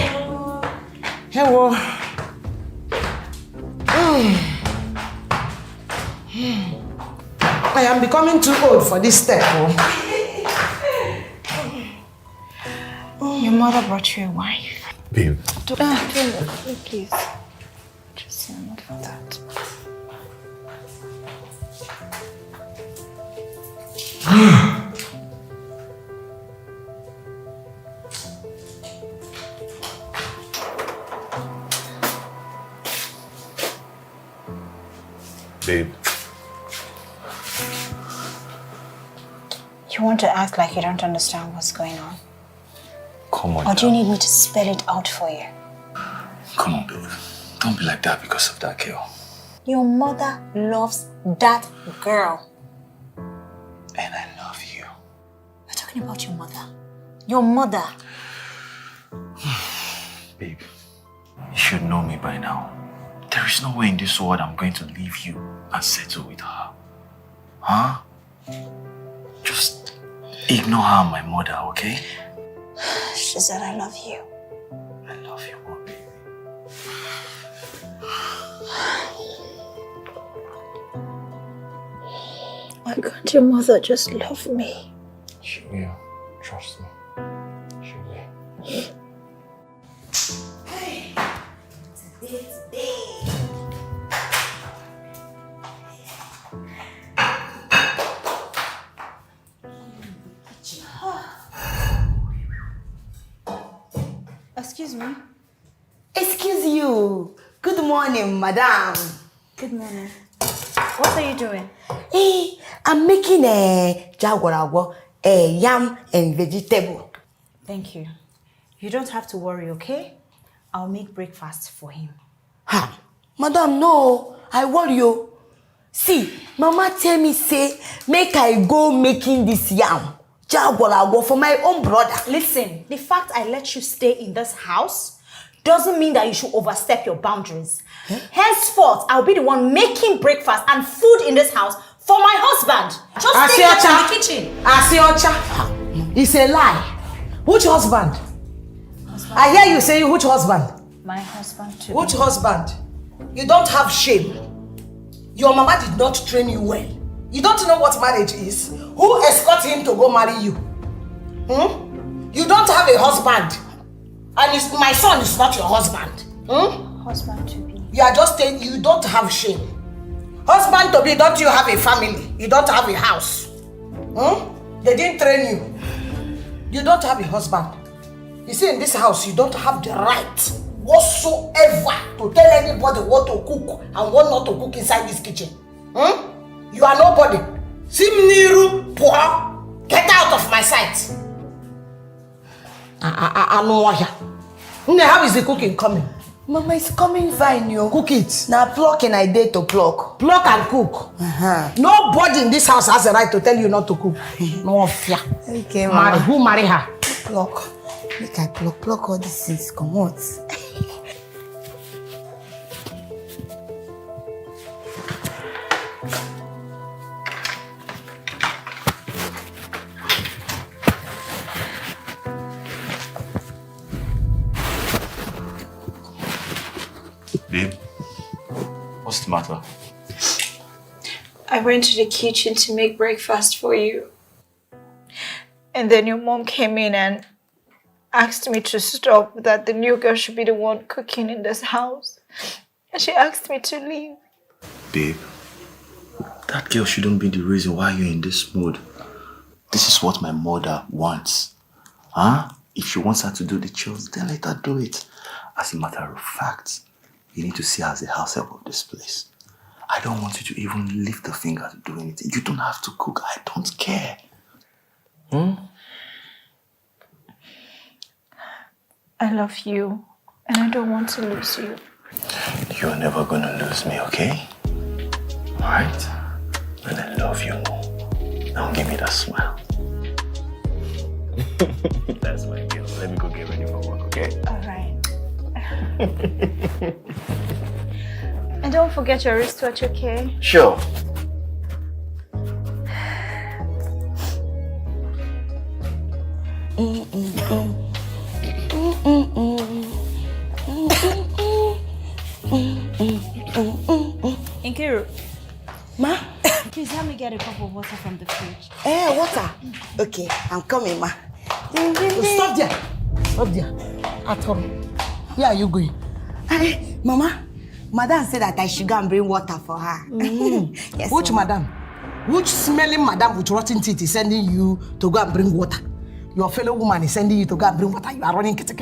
hello. I am becoming too old for this step. Your mother brought you a wife. Babe. Please. Just say not for that. Babe. You want to act like you don't understand what's going on? Come on. Or do you need me to spell it out for you? Come on, babe. Don't be like that because of that girl. Your mother loves that girl. And I love you. We're talking about your mother. Your mother. Babe, you should know me by now. There is no way in this world I'm going to leave you and settle with her. Huh? Just ignore her and my mother, okay? She said I love you. I love you more, baby. Why can't your mother just love me? She will. Trust me. She will. Excuse me. Excuse you. Good morning, madam. Good morning. What are you doing? Hey, I'm making a jagwarago, a yam and vegetable. Thank you. You don't have to worry, okay? I'll make breakfast for him. Ha, madam, no, I worry you. See, mama tell me say, make I go making this yam, jagwarago for my own brother. Listen, the fact I let you stay in this house doesn't mean that you should overstep your boundaries. Henceforth, I'll be the one making breakfast and food in this house for my husband. Just stay out in the kitchen. Asiocha. It's a lie. Which husband? I hear you saying which husband? My husband too. Which husband? You don't have shame. Your mama did not train you well. You don't know what marriage is? Who escorted him to go marry you? You don't have a husband. And my son is not your husband. Husband to be. You are just saying you don't have shame. Husband to be, don't you have a family? You don't have a house. They didn't train you. You don't have a husband. You see, in this house, you don't have the right whatsoever to tell anybody what to cook and what not to cook inside this kitchen. You are nobody. Simniru, poor. Get out of my sight. I know why. How is the cooking coming? Mama, it's coming fine, yo. Cook it. Now pluck and I dare to pluck. Pluck and cook. Nobody in this house has a right to tell you not to cook. No fear. Okay, Mama. Who marry her? Pluck. Make I pluck all these things. Come on. Babe, what's the matter? I went to the kitchen to make breakfast for you. And then your mom came in and asked me to stop, that the new girl should be the one cooking in this house. And she asked me to leave. Babe, that girl shouldn't be the reason why you're in this mood. This is what my mother wants. If she wants her to do the chores, then let her do it. As a matter of fact, you need to see her as the house help of this place. I don't want you to even lift a finger to do anything. You don't have to cook. I don't care. I love you, and I don't want to lose you. You're never gonna lose me, okay? Alright? And I love you more. Now give me that smile. That's my girl. Let me go get ready for work, okay? Alright. And don't forget your wristwatch, okay? Sure. Nkiru, Ma? please help me get a cup of water from the fridge. Water. Okay, I'm coming, Ma. Stop there. Stop there. At home. Where are you going? Mama, Madam said that I should go and bring water for her. Yes, Which madam? Which smelling madam with rotten teeth is sending you to go and bring water? Your fellow woman is sending you to go and bring water. You are running kete.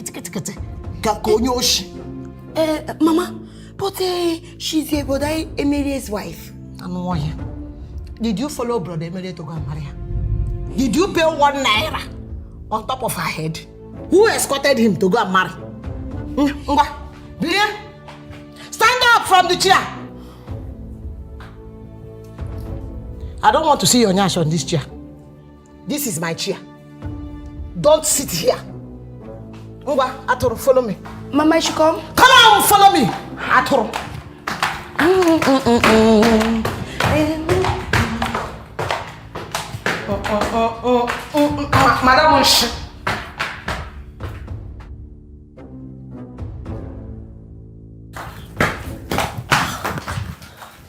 Mama, but she's a brother Emilie's wife. I know why. Did you follow brother Emilie to go and marry her? Did you pay 1 naira on top of her head? Who escorted him to go and marry? Billion? Stand up from the chair. I don't want to see your nyash on this chair. This is my chair. Don't sit here. Atoro, follow me. Mama, you should come. Come on, follow me. Atoro. Madam,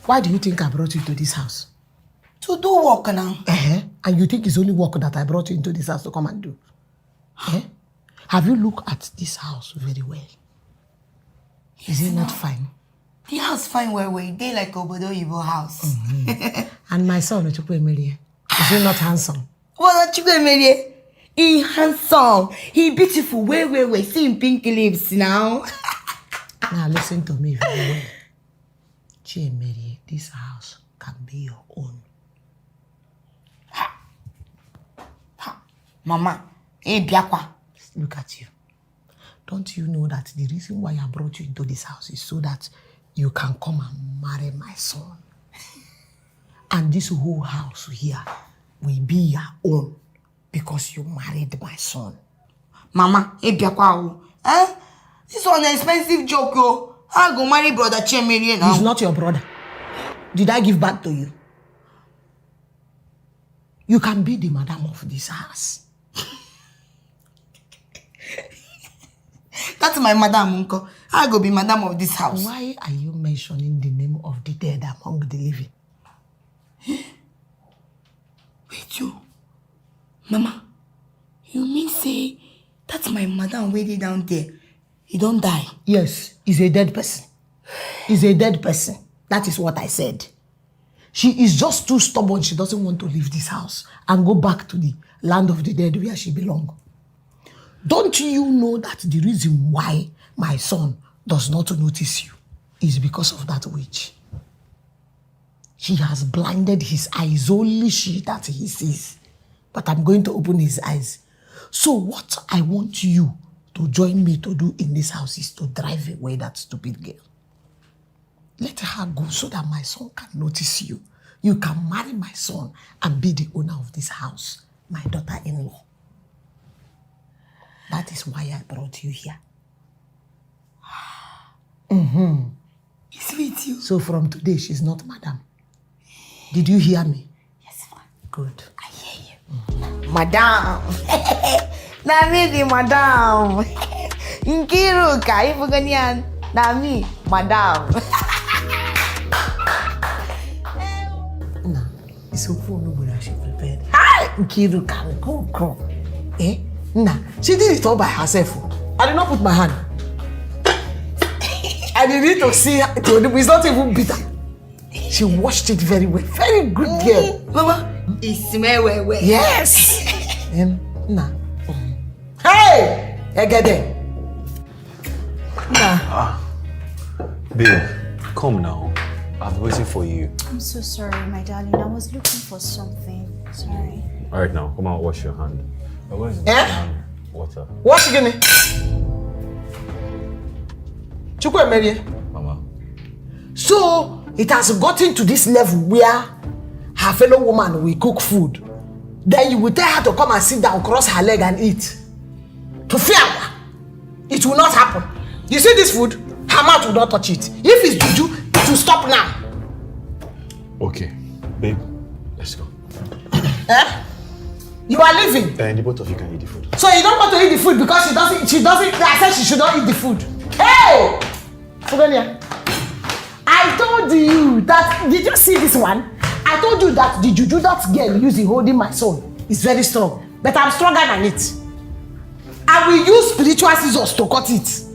why do you think I brought you to this house? To do work now. And you think it's only work that I brought you into this house to come and do? Have you looked at this house very well? Is it not fine? The house fine where they like Obodo Ibo house. And my son, Ochukwu Emelie, is he not handsome? Well, Ochukwu Emelie, he handsome, he beautiful. Wait. See him pink lips now. Now listen to me very well. Chiemerie, this house can be your own. Mama, biakwa. Look at you. Don't you know that the reason why I brought you into this house is so that you can come and marry my son? And this whole house here will be your own because you married my son. Mama, biakwa. This one an expensive joke, yo. I go marry brother Chiemerie now. He's not your brother. Did I give back to you? You can be the madam of this house. That's my madam, uncle. I go be madam of this house. Why are you mentioning the name of the dead among the living? Wait, you. Mama, you mean say that's my madam waiting down there? He don't die? Yes, he's a dead person. He's a dead person. That is what I said. She is just too stubborn. She doesn't want to leave this house and go back to the land of the dead where she belongs. Don't you know that the reason why my son does not notice you is because of that witch? She has blinded his eyes, only she that he sees. But I'm going to open his eyes. So what I want you to join me to do in this house is to drive away that stupid girl. Let her go so that my son can notice you. You can marry my son and be the owner of this house, my daughter-in-law. That is why I brought you here. It's with you. So from today, she's not madam. Did you hear me? Yes, ma'am. Good. I hear you. Madam. Na me the madam. Nkiru ka ifuganian. Na me, madam. Nah, it's okay that she prepared. Hi, Nkiru can go. Eh? Nah, she did it all by herself. I did not put my hand. I didn't to see her. It's not even bitter. She washed it very well. Very good girl. Mama, it smells well. Yes. Nah. Hey! I get it. Nah. Babe, come now. I've been waiting for you. I'm so sorry, my darling. I was looking for something. Sorry. All right, now, come on, wash your hand. Where is water? What's she gonna? Chukwu Emerie. Mama. So it has gotten to this level where her fellow woman will cook food. Then you will tell her to come and sit down, cross her leg and eat. To fear, it will not happen. You see this food? Her mouth will not touch it. If it's juju, it will stop now. Okay, babe, let's go. Eh? You are leaving. And the both of you can eat the food. So you don't want to eat the food because she doesn't, I said she should not eat the food. Hey! Fugania, I told you that, did you see this one? I told you that the juju that girl using holding my son is very strong. But I'm stronger than it. I will use spiritual scissors to cut it.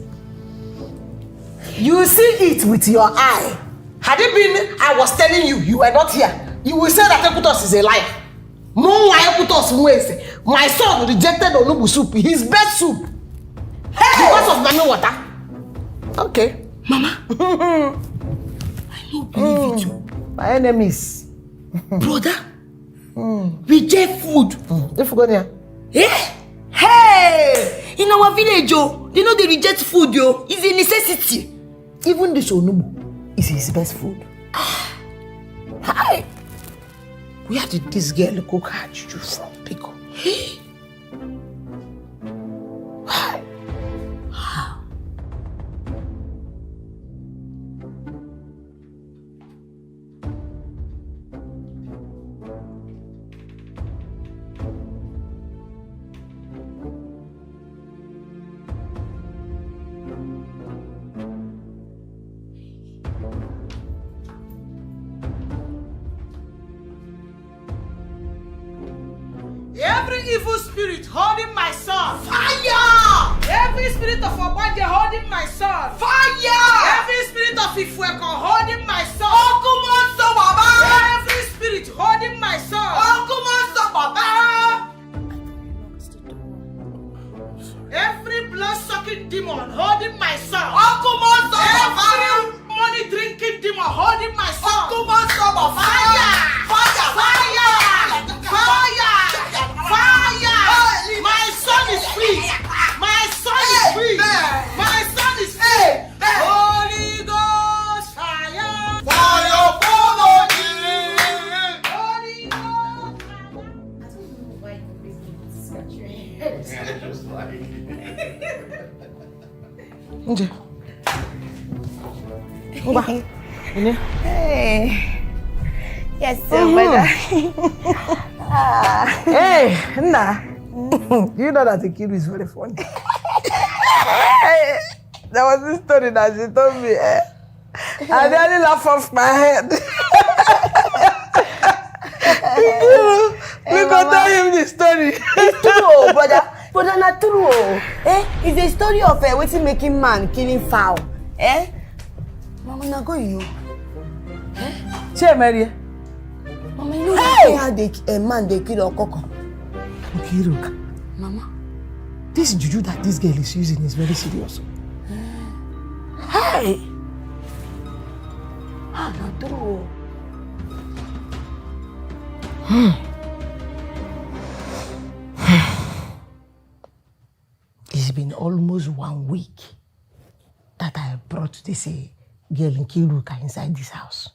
You will see it with your eye. Had it been I was telling you, you were not here, you will say that Ekutos is a liar. My son rejected Onubu soup, his best soup. Hey! Because of Nami water. Okay. Mama. I don't believe it. You. My enemies. Brother. Reject food. If you go there. Eh? Hey! In our village, yo, they know they reject food, yo. It's a necessity. Even this Onubu is his best food. Hi! Where did this girl cook her juju from, Pico? Hi! Every evil spirit holding my son. Fire! Every spirit of Obanje holding my son. Fire! Every spirit of Ifweko holding my son. Okumonso Baba! Every spirit holding my son. Okumonso Baba! Every blood-sucking demon holding my son. Okumonso Baba! Every money-drinking demon holding my son. Okumonso Baba! Fire! Fire! Fire! Fire! Fire! My son is free! My son is free! My son is free! Holy Ghost fire! Fire follow me! Holy Ghost fire! I don't know why you scratch your head. Just like Nje. Oba. Hey. Yes, sir, brother. Hey, Nna. You know that the kid is very funny. There was this story that she told me. I nearly laughed off my head. tell him the story. It's true, brother. Brother, not true. It's a story of waiting making man killing fowl. Mama, now go, you know. Che, Mary. Mama, you know how a man they kill a coco. Okay, look. Mama. This juju that this girl is using is very serious. Hey! Not true. It's been almost 1 week that I brought this girl in Kiruka inside this house.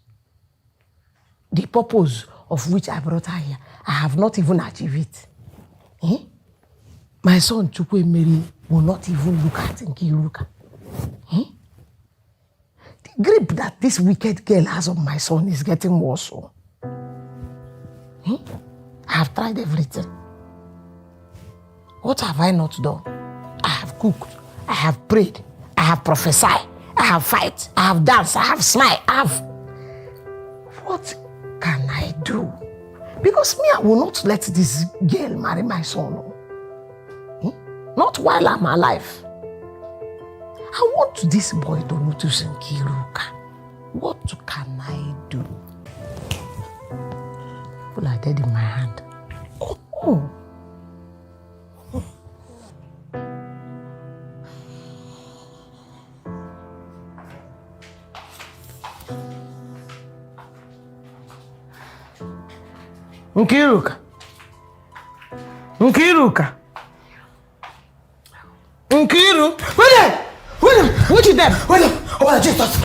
The purpose of which I brought her here, I have not even achieved it. My son Chukwu Mary will not even look at Nkiruka. The grip that this wicked girl has on my son is getting worse. I have tried everything. What have I not done? I have cooked, I have prayed, I have prophesied, I have fight, I have danced, I have smiled, I have... What can I do? Because me, I will not let this girl marry my son. Not while I'm alive. I want this boy to notice Nkiruka. What can I do? People are dead in my hand. Oh. Nkiruka. Nkiruka. Nkiru. Wait! What is that? Wait! Oh, Jesus.